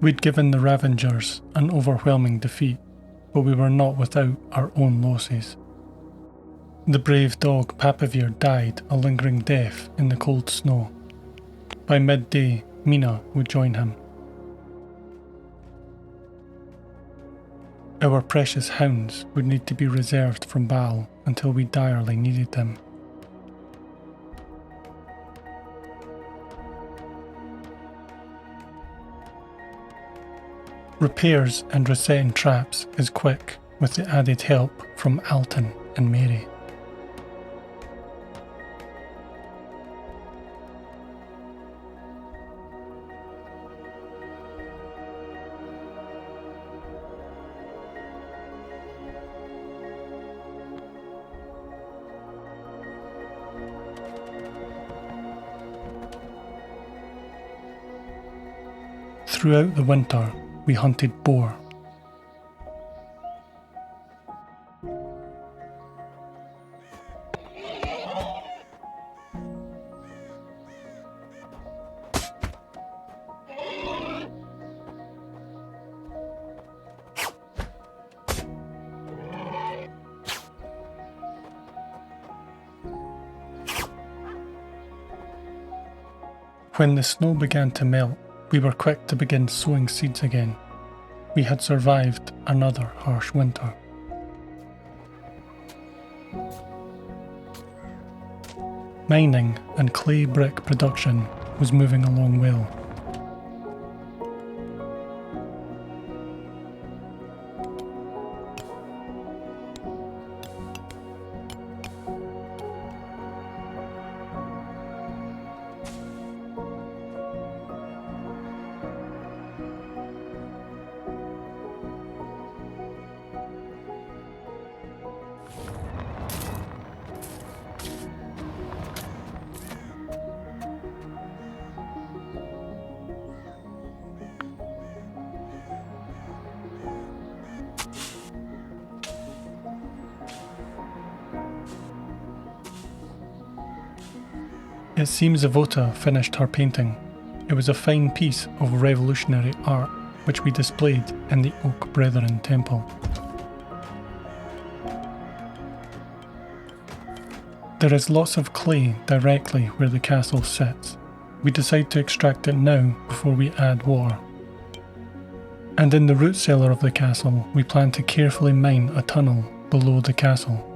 We'd given the Ravagers an overwhelming defeat, but we were not without our own losses. The brave dog Papavir died a lingering death in the cold snow. By midday, Mina would join him. Our precious hounds would need to be reserved from Baal until we direly needed them. Repairs and resetting traps is quick with the added help from Alton and Mary. Throughout the winter, we hunted boar. When the snow began to melt, we were quick to begin sowing seeds again. We had survived another harsh winter. Mining and clay brick production was moving along well. It seems Evota finished her painting. It was a fine piece of revolutionary art which we displayed in the Oak Brethren Temple. There is lots of clay directly where the castle sits. We decide to extract it now before we add water. And in the root cellar of the castle, we plan to carefully mine a tunnel below the castle.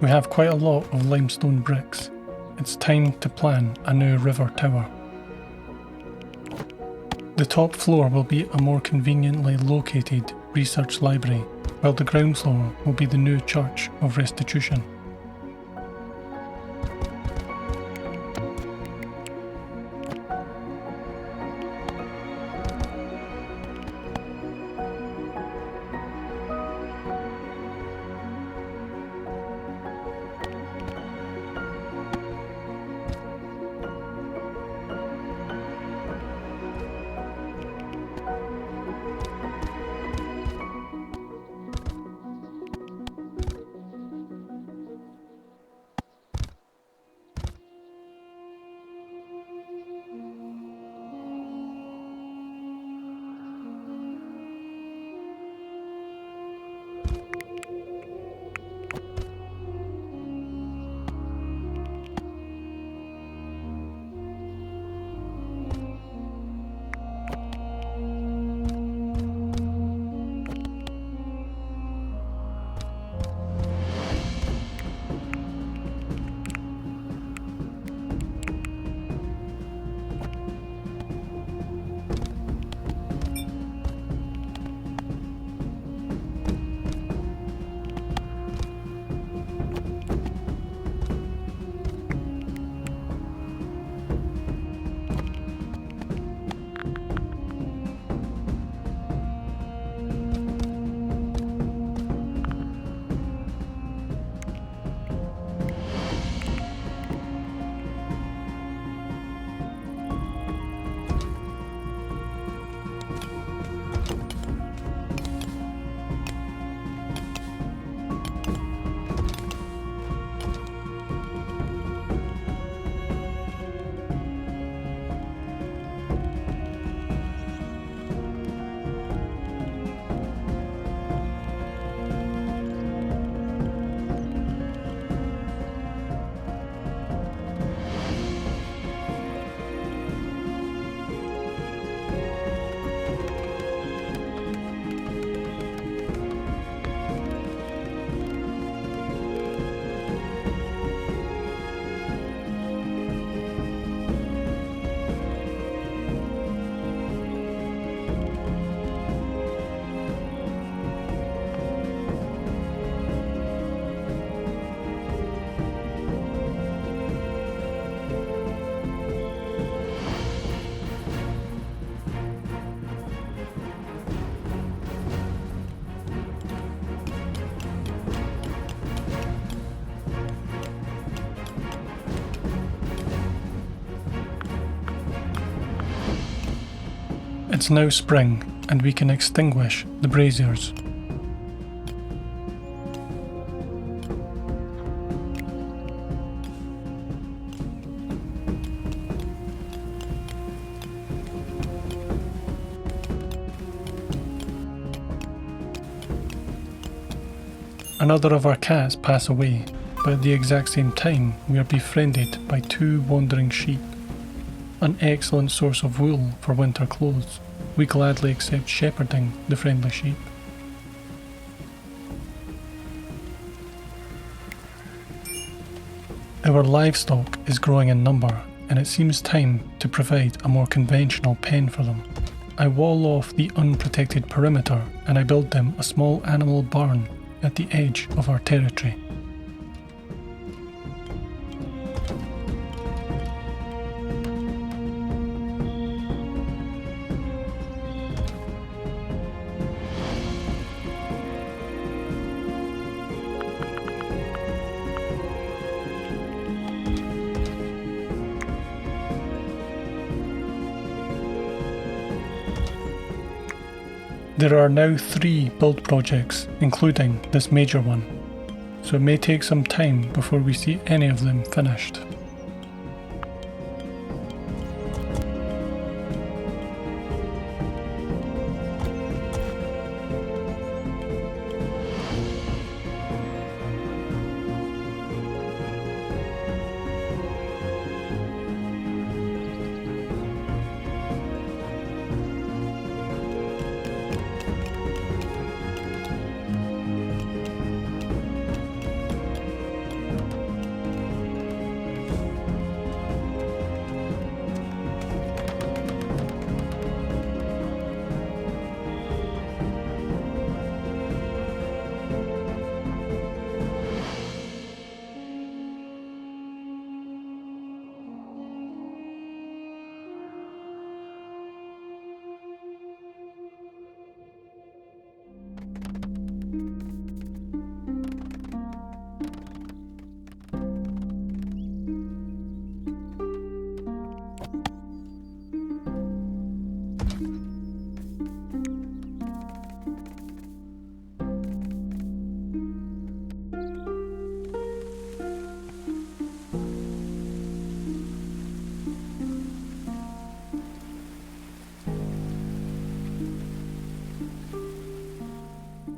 We have quite a lot of limestone bricks. It's time to plan a new river tower. The top floor will be a more conveniently located research library, while the ground floor will be the new Church of Restitution. It's now spring, and we can extinguish the braziers. Another of our cats pass away, but at the exact same time we are befriended by 2 wandering sheep. An excellent source of wool for winter clothes. We gladly accept shepherding the friendly sheep. Our livestock is growing in number, and it seems time to provide a more conventional pen for them. I wall off the unprotected perimeter and I build them a small animal barn at the edge of our territory. There are now 3 build projects, including this major one, so it may take some time before we see any of them finished.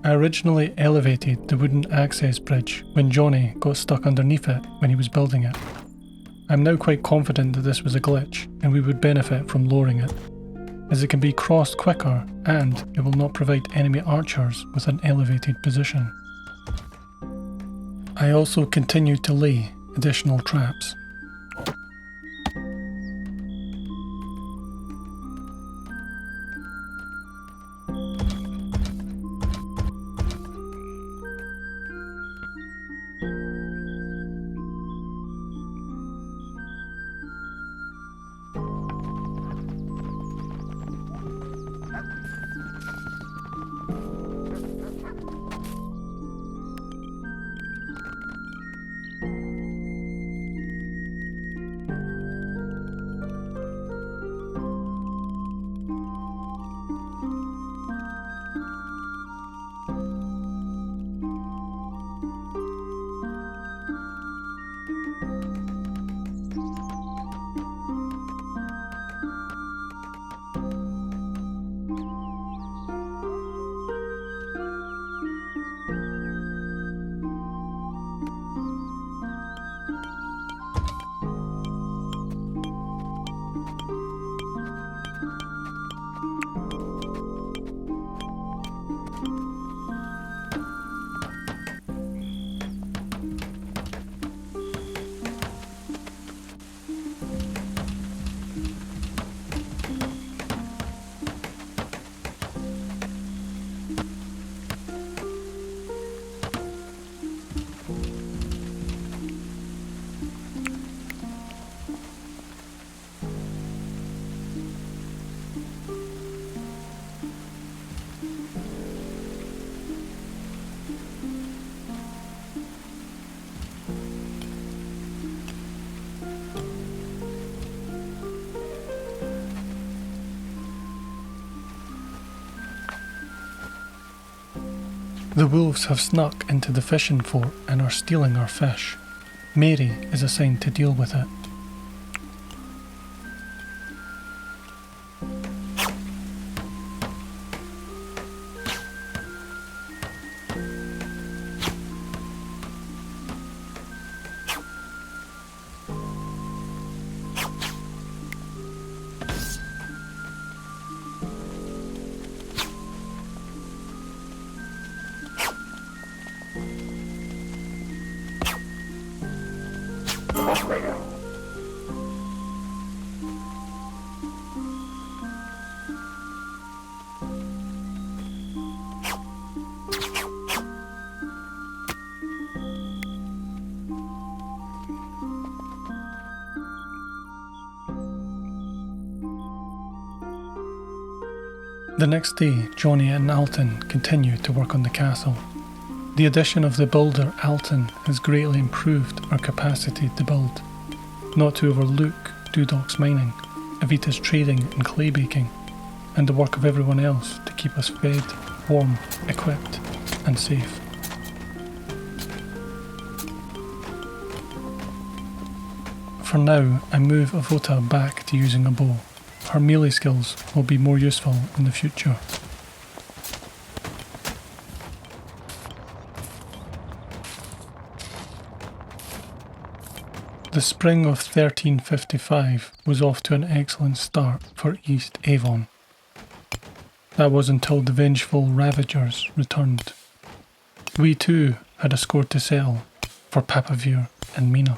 I originally elevated the wooden access bridge when Johnny got stuck underneath it when he was building it. I'm now quite confident that this was a glitch and we would benefit from lowering it, as it can be crossed quicker and it will not provide enemy archers with an elevated position. I also continued to lay additional traps. The wolves have snuck into the fishing fort and are stealing our fish. Mary is assigned to deal with it. The next day, Johnny and Alton continue to work on the castle. The addition of the builder Alton has greatly improved our capacity to build, not to overlook Dudoc's mining, Evita's trading and clay baking, and the work of everyone else to keep us fed, warm, equipped, and safe. For now, I move Evita back to using a bow. Her melee skills will be more useful in the future. The spring of 1355 was off to an excellent start for East Avon. That was until the vengeful Ravagers returned. We too had a score to settle for Papavir and Mina.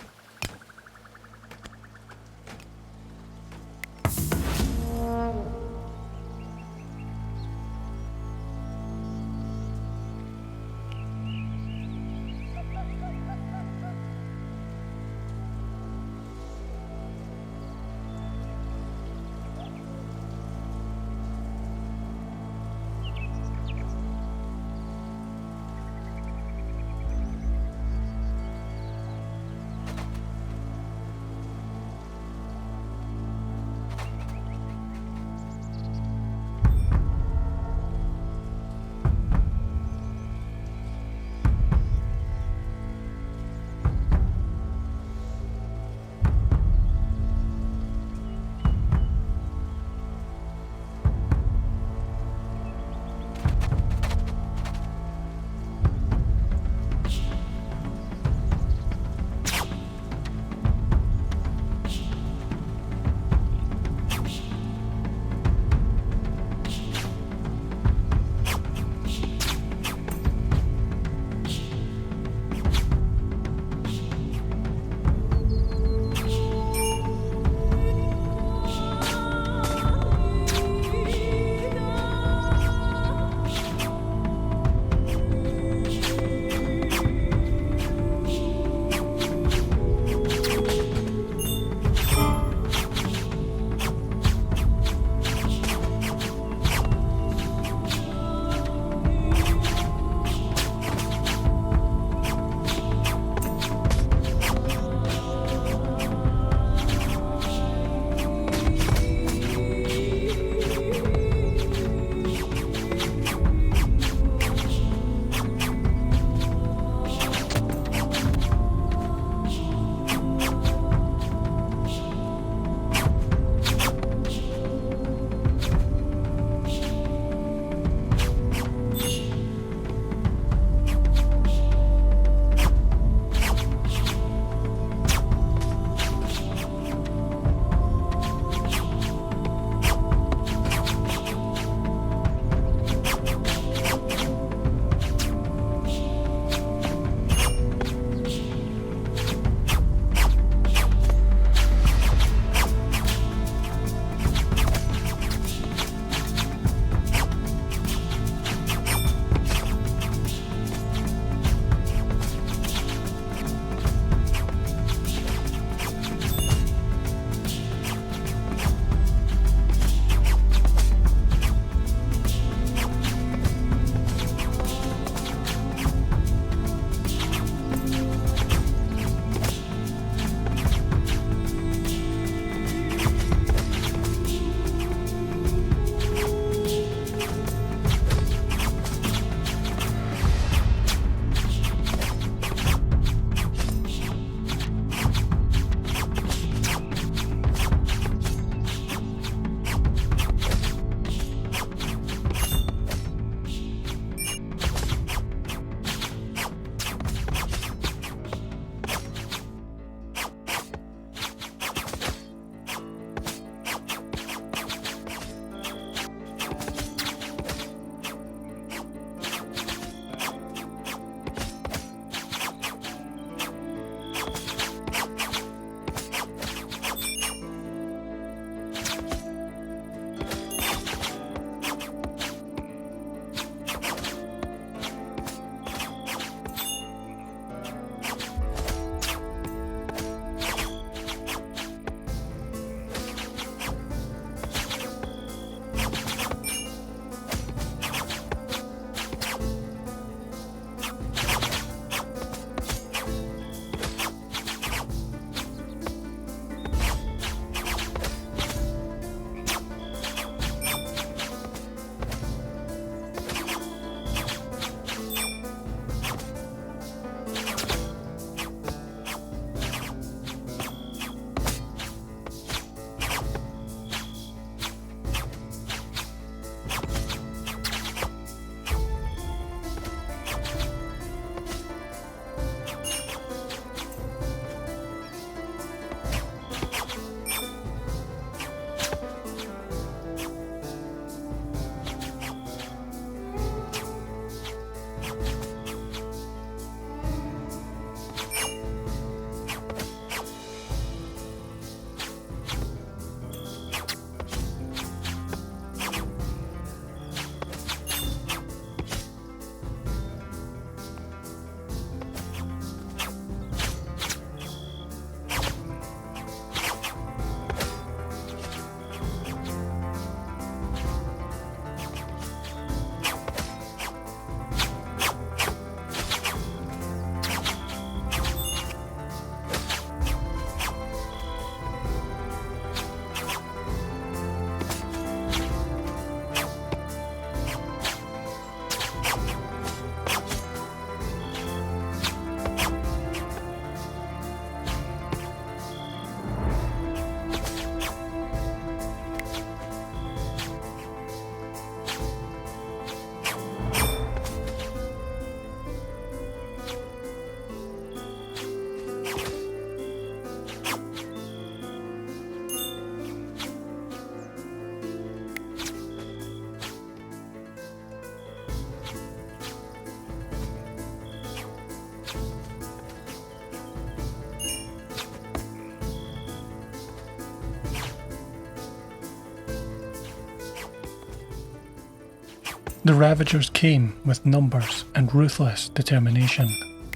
The Ravagers came with numbers and ruthless determination,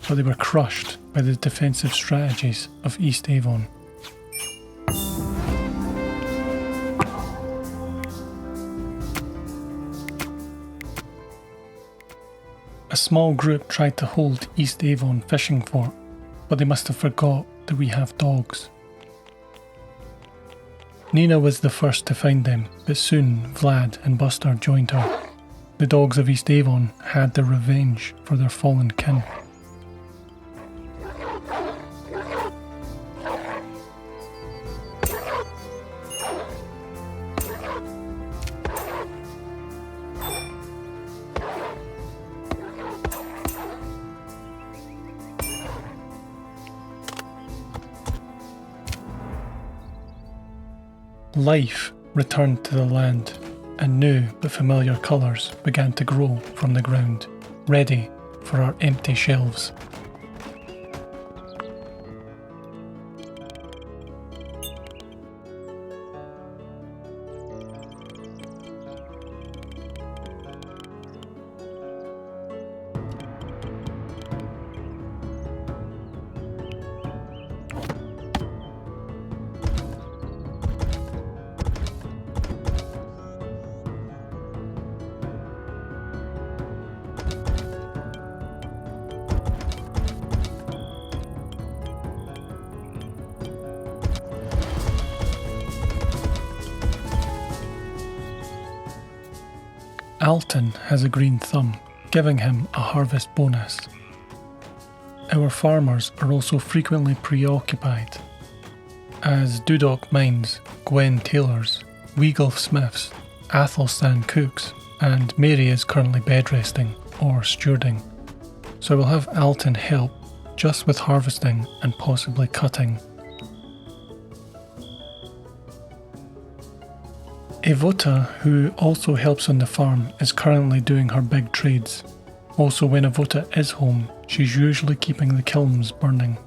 but they were crushed by the defensive strategies of East Avon. A small group tried to hold East Avon fishing fort, but they must have forgot that we have dogs. Nina was the first to find them, but soon Vlad and Buster joined her. The dogs of East Avon had their revenge for their fallen kin. Life returned to the land, and new but familiar colours began to grow from the ground, ready for our empty shelves. Alton has a green thumb, giving him a harvest bonus. Our farmers are also frequently preoccupied, as Dudoc mines, Gwen tailors, Weagulf smiths, Athelstan cooks, and Mary is currently bedresting or stewarding, so we'll have Alton help just with harvesting and possibly cutting. Evota, who also helps on the farm, is currently doing her big trades. Also, when Evota is home, she's usually keeping the kilns burning.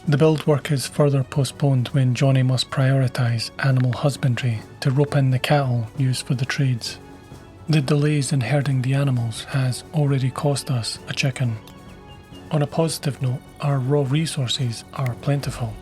The build work is further postponed when Johnny must prioritise animal husbandry to rope in the cattle used for the trades. The delays in herding the animals has already cost us a chicken. On a positive note, our raw resources are plentiful.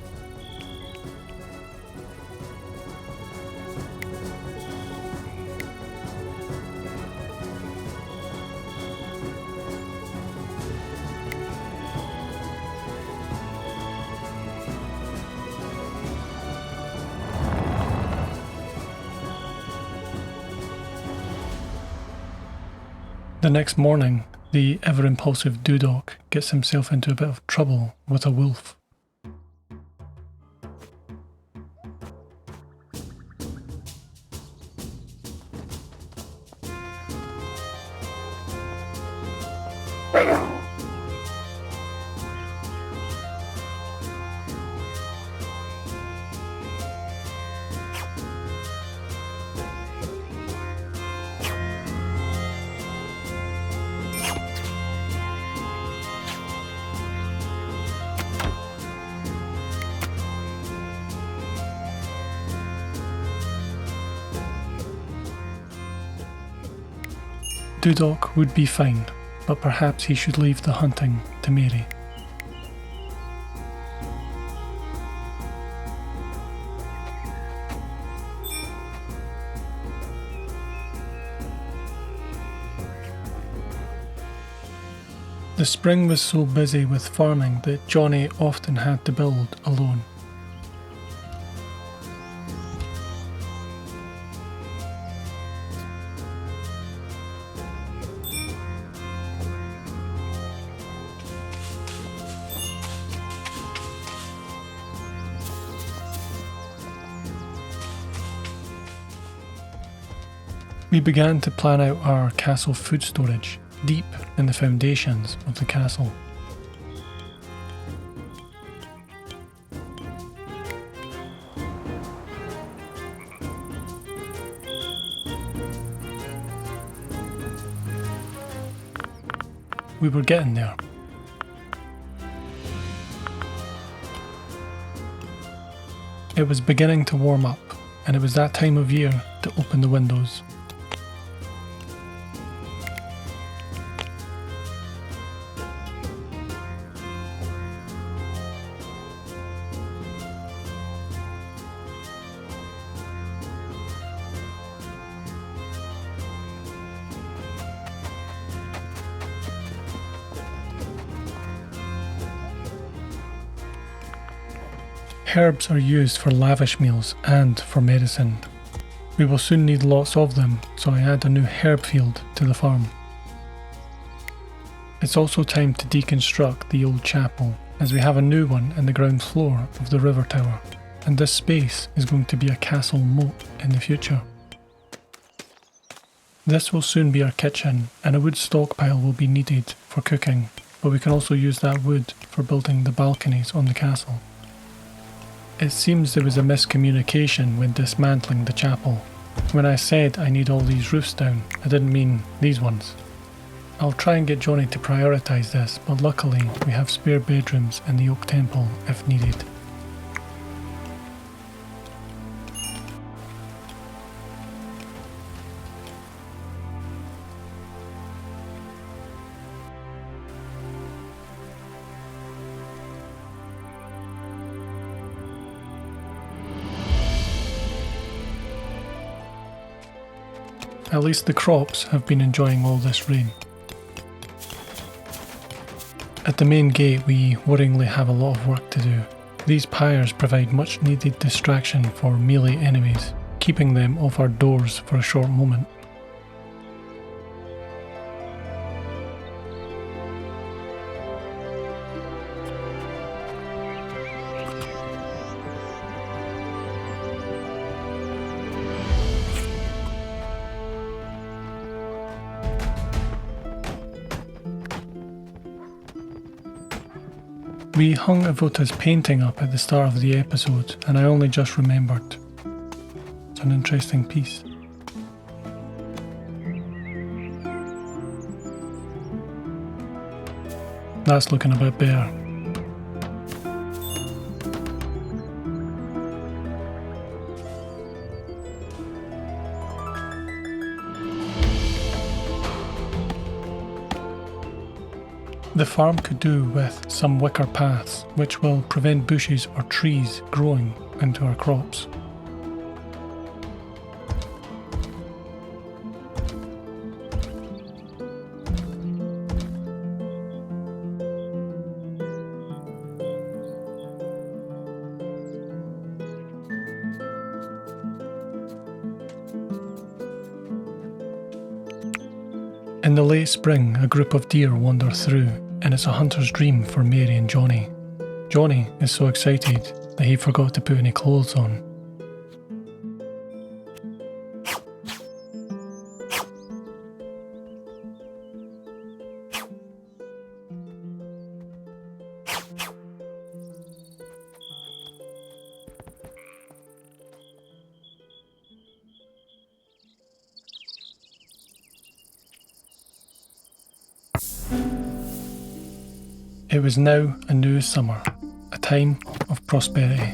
The next morning, the ever-impulsive Dudoc gets himself into a bit of trouble with a wolf. Dudoc would be fine, but perhaps he should leave the hunting to Mary. The spring was so busy with farming that Johnny often had to build alone. We began to plan out our castle food storage, deep in the foundations of the castle. We were getting there. It was beginning to warm up, and it was that time of year to open the windows. Herbs are used for lavish meals and for medicine. We will soon need lots of them, so I add a new herb field to the farm. It's also time to deconstruct the old chapel, as we have a new one in the ground floor of the river tower, and this space is going to be a castle moat in the future. This will soon be our kitchen, and a wood stockpile will be needed for cooking, but we can also use that wood for building the balconies on the castle. It seems there was a miscommunication when dismantling the chapel. When I said I need all these roofs down, I didn't mean these ones. I'll try and get Johnny to prioritise this, but luckily we have spare bedrooms in the Oak Temple if needed. At least the crops have been enjoying all this rain. At the main gate we worryingly have a lot of work to do. These pyres provide much needed distraction for melee enemies, keeping them off our doors for a short moment. We hung Avota's painting up at the start of the episode, and I only just remembered. It's an interesting piece. That's looking a bit better. The farm could do with some wicker paths, which will prevent bushes or trees growing into our crops. In the late spring, a group of deer wander through, and it's a hunter's dream for Mary and Johnny. Johnny is so excited that he forgot to put any clothes on. It was now a new summer, a time of prosperity.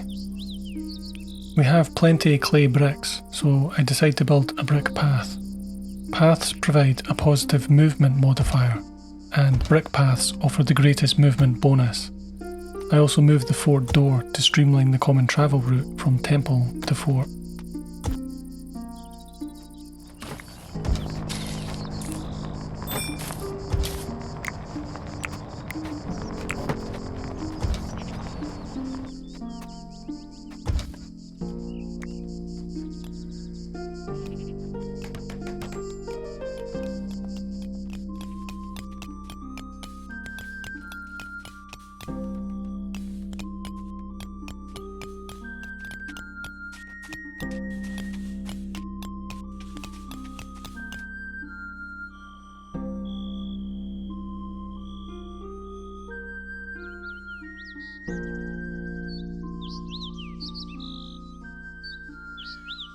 We have plenty of clay bricks, so I decide to build a brick path. Paths provide a positive movement modifier, and brick paths offer the greatest movement bonus. I also moved the fort door to streamline the common travel route from temple to fort.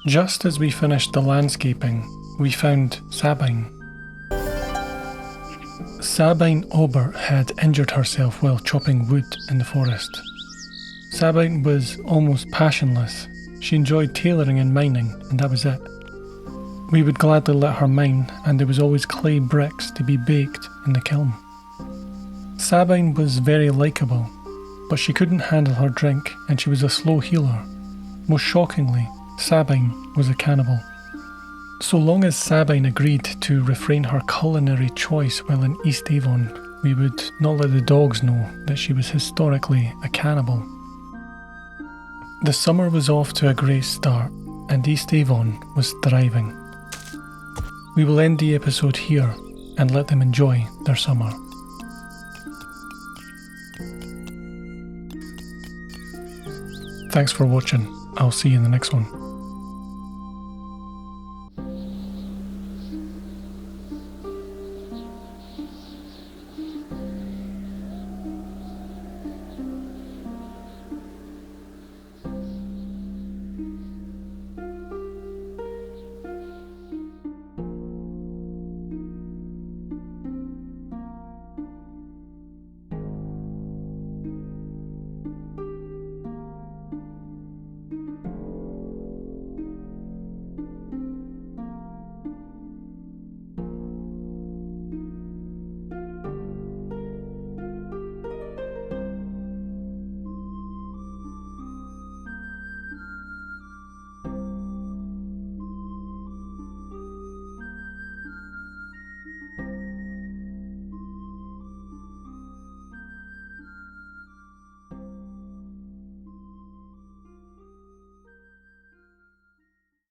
Just as we finished the landscaping, we found Sabine. Sabine Aubert had injured herself while chopping wood in the forest. Sabine was almost passionless. She enjoyed tailoring and mining, and that was it. We would gladly let her mine, and there was always clay bricks to be baked in the kiln. Sabine was very likeable, but she couldn't handle her drink, and she was a slow healer. Most shockingly, Sabine was a cannibal. So long as Sabine agreed to refrain her culinary choice while in East Avon, we would not let the dogs know that she was historically a cannibal. The summer was off to a great start, and East Avon was thriving. We will end the episode here and let them enjoy their summer. Thanks for watching. I'll see you in the next one.